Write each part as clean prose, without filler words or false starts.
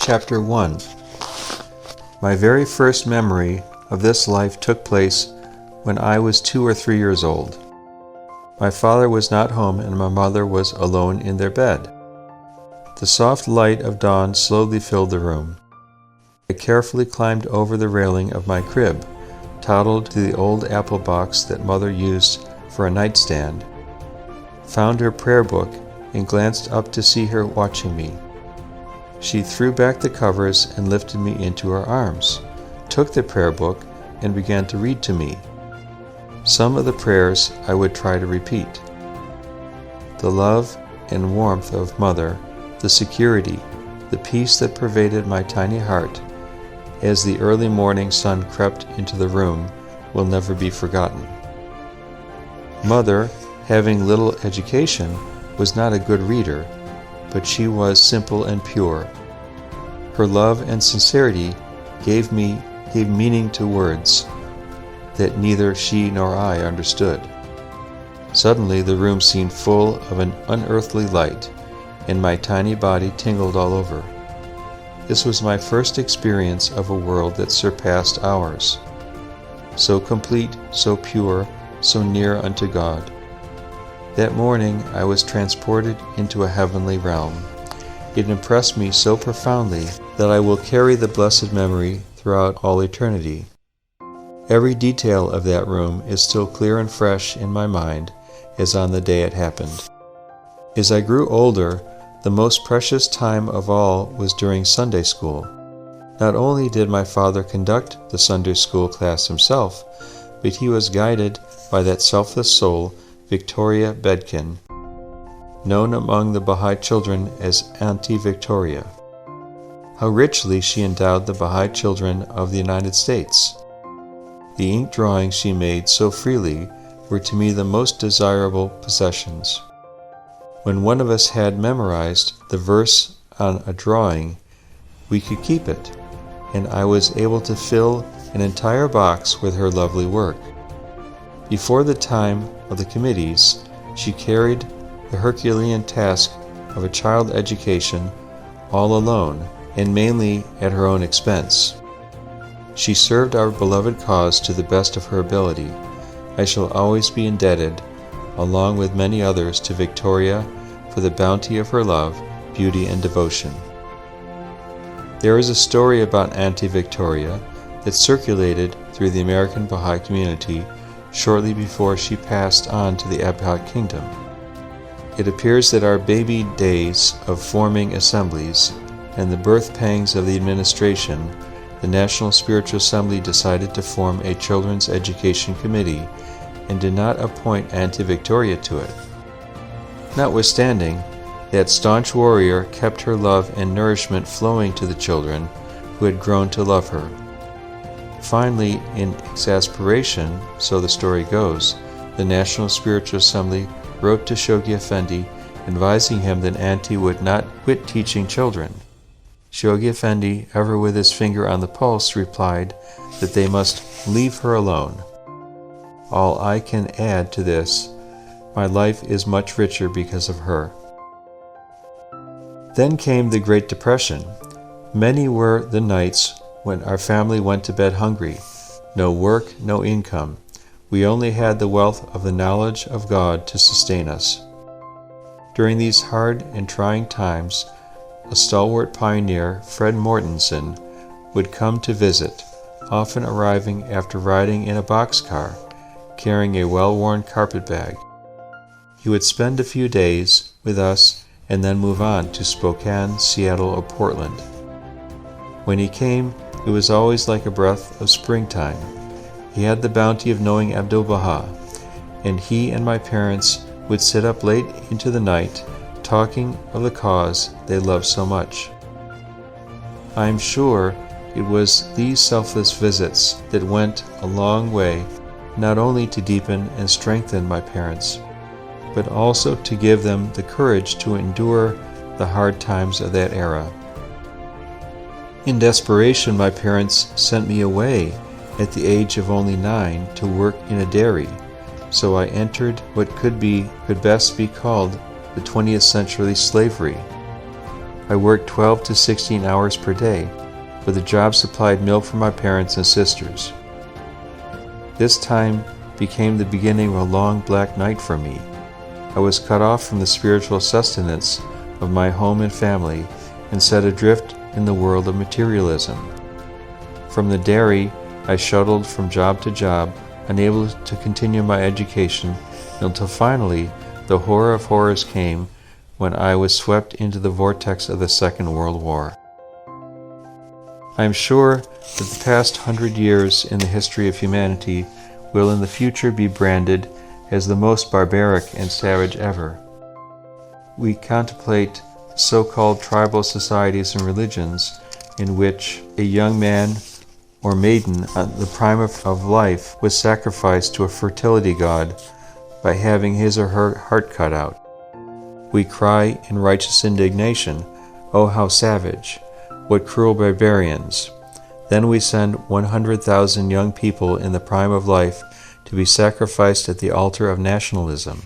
Chapter 1. My very first memory of this life took place when I was 2 or 3 years old. My father was not home and my mother was alone in their bed. The soft light of dawn slowly filled the room. I carefully climbed over the railing of my crib, toddled to the old apple box that Mother used for a nightstand, found her prayer book, and glanced up to see her watching me. She threw back the covers and lifted me into her arms, took the prayer book, and began to read to me. Some of the prayers I would try to repeat. The love and warmth of Mother, the security, the peace that pervaded my tiny heart as the early morning sun crept into the room will never be forgotten. Mother, having little education, was not a good reader, but she was simple and pure. Her love and sincerity gave meaning to words that neither she nor I understood. Suddenly the room seemed full of an unearthly light, and my tiny body tingled all over. This was my first experience of a world that surpassed ours. So complete, so pure, so near unto God. That morning I was transported into a heavenly realm. It impressed me so profoundly that I will carry the blessed memory throughout all eternity. Every detail of that room is still clear and fresh in my mind as on the day it happened. As I grew older, the most precious time of all was during Sunday school. Not only did my father conduct the Sunday school class himself, but he was guided by that selfless soul, Victoria Bedkin, known among the Baha'i children as Auntie Victoria. How richly she endowed the Baha'i children of the United States. The ink drawings she made so freely were to me the most desirable possessions. When one of us had memorized the verse on a drawing, we could keep it, and I was able to fill an entire box with her lovely work. Before the time of the committees, she carried the Herculean task of a child education all alone, and mainly at her own expense. She served our beloved cause to the best of her ability. I shall always be indebted, along with many others, to Victoria for the bounty of her love, beauty, and devotion. There is a story about Auntie Victoria that circulated through the American Baha'i community shortly before she passed on to the Abhak Kingdom. It appears that our baby days of forming assemblies and the birth pangs of the administration, the National Spiritual Assembly decided to form a children's education committee and did not appoint Auntie Victoria to it. Notwithstanding, that staunch warrior kept her love and nourishment flowing to the children who had grown to love her. Finally, in exasperation, so the story goes, the National Spiritual Assembly wrote to Shoghi Effendi advising him that Auntie would not quit teaching children. Shoghi Effendi, ever with his finger on the pulse, replied that they must leave her alone. All I can add to this, my life is much richer because of her. Then came the Great Depression. Many were the nights when our family went to bed hungry. No work, no income. We only had the wealth of the knowledge of God to sustain us. During these hard and trying times, a stalwart pioneer, Fred Mortensen, would come to visit, often arriving after riding in a boxcar, carrying a well-worn carpet bag. He would spend a few days with us and then move on to Spokane, Seattle, or Portland. When he came, it was always like a breath of springtime. He had the bounty of knowing Abdu'l-Baha, and he and my parents would sit up late into the night talking of the cause they loved so much. I am sure it was these selfless visits that went a long way not only to deepen and strengthen my parents, but also to give them the courage to endure the hard times of that era. In desperation, my parents sent me away at the age of only 9 to work in a dairy, so I entered what could best be called the 20th century slavery. I worked 12 to 16 hours per day, but the job supplied milk for my parents and sisters. This time became the beginning of a long black night for me. I was cut off from the spiritual sustenance of my home and family and set adrift in the world of materialism. From the dairy, I shuttled from job to job, unable to continue my education until finally the horror of horrors came when I was swept into the vortex of the Second World War. I am sure that the past 100 years in the history of humanity will in the future be branded as the most barbaric and savage ever. We contemplate so-called tribal societies and religions in which a young man or maiden at the prime of life was sacrificed to a fertility god by having his or her heart cut out. We cry in righteous indignation, "Oh, how savage! What cruel barbarians!" Then we send 100,000 young people in the prime of life to be sacrificed at the altar of nationalism.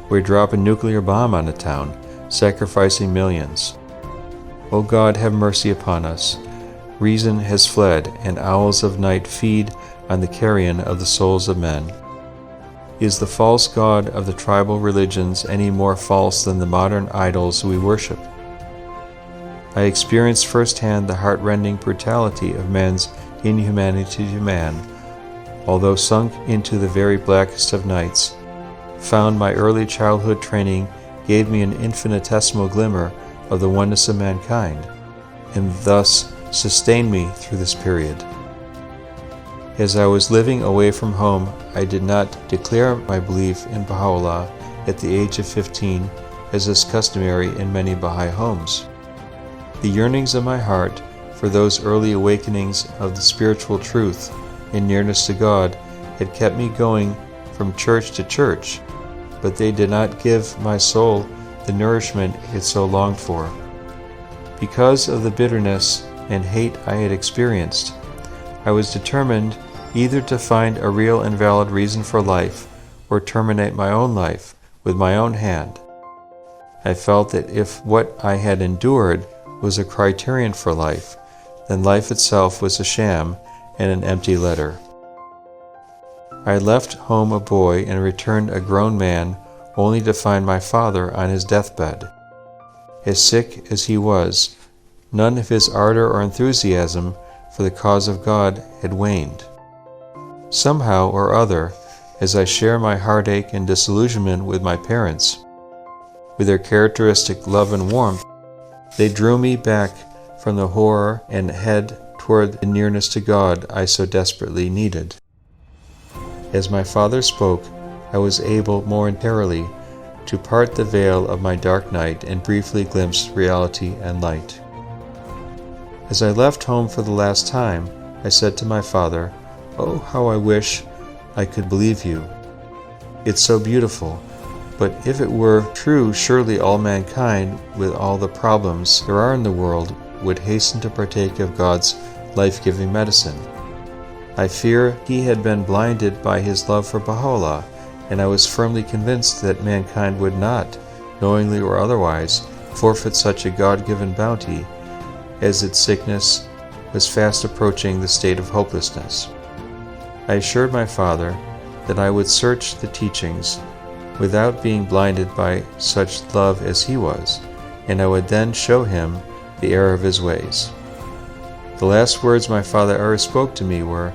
We drop a nuclear bomb on a town, sacrificing millions. O God, have mercy upon us. Reason has fled, and owls of night feed on the carrion of the souls of men. Is the false god of the tribal religions any more false than the modern idols we worship? I experienced firsthand the heart-rending brutality of man's inhumanity to man, although sunk into the very blackest of nights. Found my early childhood training gave me an infinitesimal glimmer of the oneness of mankind, and thus sustained me through this period. As I was living away from home, I did not declare my belief in Baha'u'llah at the age of 15, as is customary in many Baha'i homes. The yearnings of my heart for those early awakenings of the spiritual truth and nearness to God had kept me going from church to church, but they did not give my soul the nourishment it so longed for. Because of the bitterness and hate I had experienced, I was determined either to find a real and valid reason for life or terminate my own life with my own hand. I felt that if what I had endured was a criterion for life, then life itself was a sham and an empty letter. I left home a boy and returned a grown man, only to find my father on his deathbed. As sick as he was, none of his ardor or enthusiasm for the cause of God had waned. Somehow or other, as I share my heartache and disillusionment with my parents, with their characteristic love and warmth, they drew me back from the horror and head toward the nearness to God I so desperately needed. As my father spoke, I was able momentarily to part the veil of my dark night and briefly glimpse reality and light. As I left home for the last time, I said to my father, "Oh, how I wish I could believe you. It's so beautiful. But if it were true, surely all mankind, with all the problems there are in the world, would hasten to partake of God's life-giving medicine." I fear he had been blinded by his love for Baha'u'llah, and I was firmly convinced that mankind would not, knowingly or otherwise, forfeit such a God-given bounty, as its sickness was fast approaching the state of hopelessness. I assured my father that I would search the teachings without being blinded by such love as he was, and I would then show him the error of his ways. The last words my father ever spoke to me were,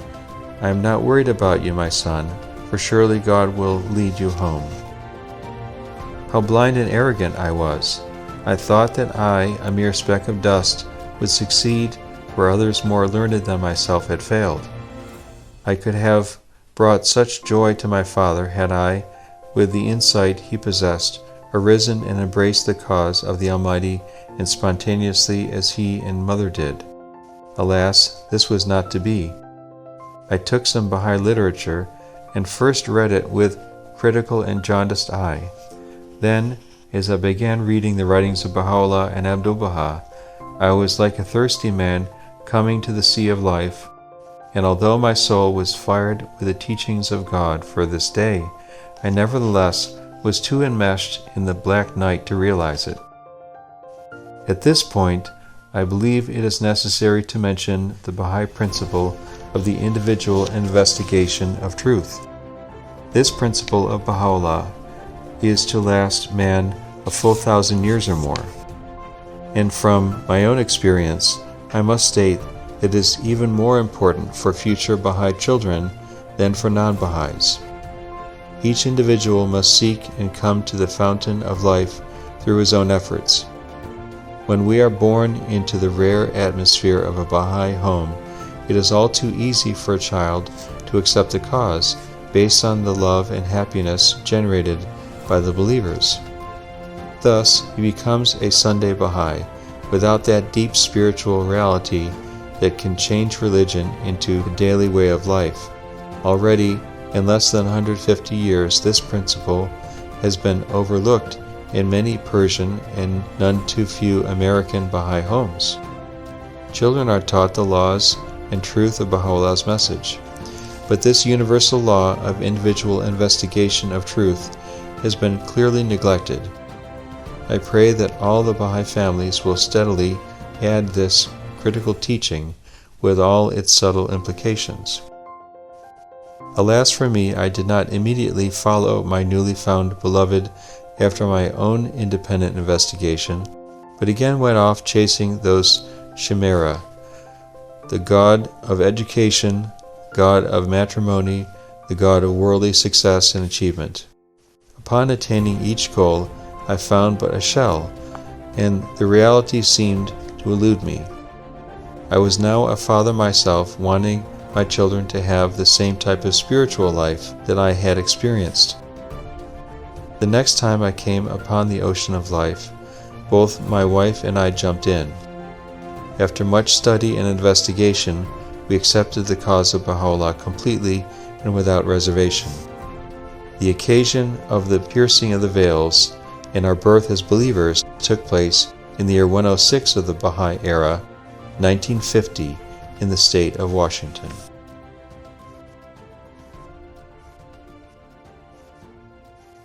"I am not worried about you, my son, for surely God will lead you home." How blind and arrogant I was! I thought that I, a mere speck of dust, would succeed where others more learned than myself had failed. I could have brought such joy to my father had I, with the insight he possessed, arisen and embraced the cause of the Almighty and spontaneously as he and mother did. Alas, this was not to be. I took some Baha'i literature and first read it with critical and jaundiced eye. Then, as I began reading the writings of Baha'u'llah and Abdu'l-Baha, I was like a thirsty man coming to the sea of life, and although my soul was fired with the teachings of God for this day, I nevertheless was too enmeshed in the black night to realize it. At this point, I believe it is necessary to mention the Baha'i principle of the individual investigation of truth. This principle of Baha'u'llah is to last man a full 1,000 years or more. And from my own experience, I must state that it is even more important for future Baha'i children than for non-Baha'is. Each individual must seek and come to the fountain of life through his own efforts. When we are born into the rare atmosphere of a Baha'i home, it is all too easy for a child to accept the cause based on the love and happiness generated by the believers. Thus, he becomes a Sunday Baha'i without that deep spiritual reality that can change religion into a daily way of life. Already, in less than 150 years, this principle has been overlooked in many Persian and none too few American Baha'i homes. Children are taught the laws and truth of Baha'u'llah's message, but this universal law of individual investigation of truth has been clearly neglected. I pray that all the Baha'i families will steadily add this critical teaching with all its subtle implications. Alas for me, I did not immediately follow my newly found beloved after my own independent investigation, but again went off chasing those chimera, the god of education, god of matrimony, the god of worldly success and achievement. Upon attaining each goal, I found but a shell, and the reality seemed to elude me. I was now a father myself, wanting my children to have the same type of spiritual life that I had experienced. The next time I came upon the ocean of life, both my wife and I jumped in. After much study and investigation, we accepted the cause of Baha'u'llah completely and without reservation. The occasion of the piercing of the veils and our birth as believers took place in the year 106 of the Baha'i era, 1950, in the state of Washington.